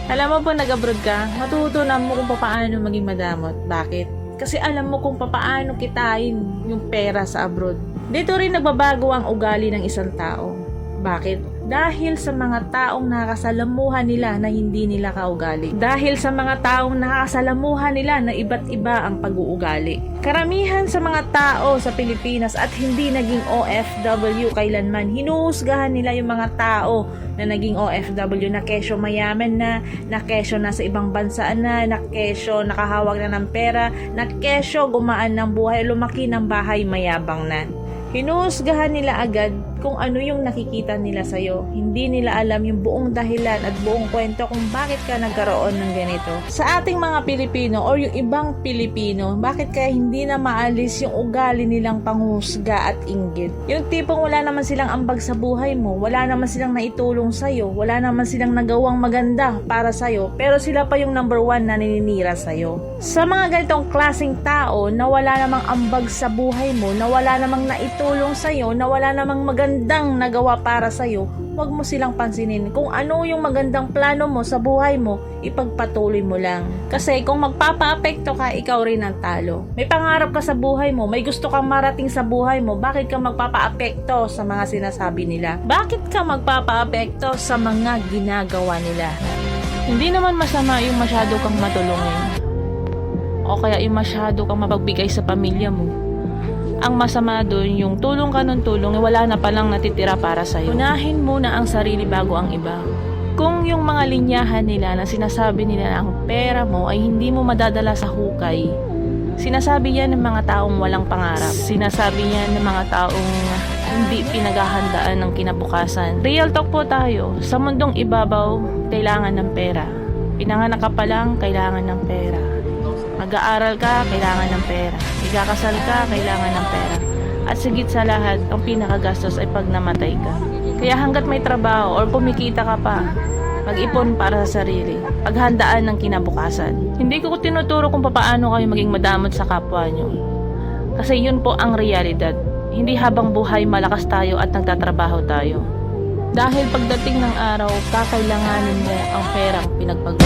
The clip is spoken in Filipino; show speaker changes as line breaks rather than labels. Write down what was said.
Alam mo po, nag-abroad ka, matutunan mo kung paano maging madamot. Bakit? Kasi alam mo kung paano kitain yung pera sa abroad. Dito rin nagbabago ang ugali ng isang tao. Bakit? Dahil sa mga taong nakakasalamuhan nila na hindi nila kaugali. Dahil sa mga taong nakakasalamuhan nila na iba't iba ang pag-uugali. Karamihan sa mga tao sa Pilipinas at hindi naging OFW kailanman, hinuhusgahan nila yung mga tao na naging OFW na kesyo mayaman na kesyo nasa ibang bansa na kesyo nakahawak na ng pera, na kesyo gumaan ng buhay, lumaki ng bahay mayabang na. Hinuhusgahan nila agad kung ano yung nakikita nila sa'yo. Hindi nila alam yung buong dahilan at buong kwento kung bakit ka nagkaroon ng ganito. Sa ating mga Pilipino or yung ibang Pilipino, bakit kaya hindi na maalis yung ugali nilang panghusga at inggit? Yung tipong wala naman silang ambag sa buhay mo, wala naman silang naitulong sa'yo, wala naman silang nagawang maganda para sa'yo, pero sila pa yung number one na naninira sa'yo. Sa mga ganitong klaseng tao na wala namang ambag sa buhay mo, na wala namang naitulong sa'yo, na wala namang magandang nagawa para sa'yo, huwag mo silang pansinin. Kung ano yung magandang plano mo sa buhay mo, ipagpatuloy mo lang. Kasi kung magpapa-apekto ka, ikaw rin ang talo. May pangarap ka sa buhay mo, may gusto kang marating sa buhay mo, bakit ka magpapa-apekto sa mga sinasabi nila? Bakit ka magpapa-apekto sa mga ginagawa nila? Hindi naman masama yung masyado kang matulungin, o kaya yung masyado kang mapagbigay sa pamilya mo. Ang masama doon, yung tulong ka ng tulong, wala na palang natitira para sa'yo. Unahin muna ang sarili bago ang iba. Kung yung mga linyahan nila na sinasabi nila na ang pera mo ay hindi mo madadala sa hukay, sinasabi yan ng mga taong walang pangarap. Sinasabi yan ng mga taong hindi pinaghahandaan ng kinabukasan. Real talk po tayo. Sa mundong ibabaw, kailangan ng pera. Pinanganak ka pa lang, kailangan ng pera. Mag-aaral ka, kailangan ng pera. Ikakasal ka, kailangan ng pera. At sigit sa lahat, ang pinakagastos ay pag namatay ka. Kaya hanggat may trabaho or kumikita ka pa, mag-ipon para sa sarili. Paghandaan ng kinabukasan. Hindi ko tinuturo kung paano kayo maging madamot sa kapwa nyo. Kasi yun po ang realidad. Hindi habang buhay malakas tayo at nagtatrabaho tayo. Dahil pagdating ng araw, kakailanganin mo ang perang pinagpagod.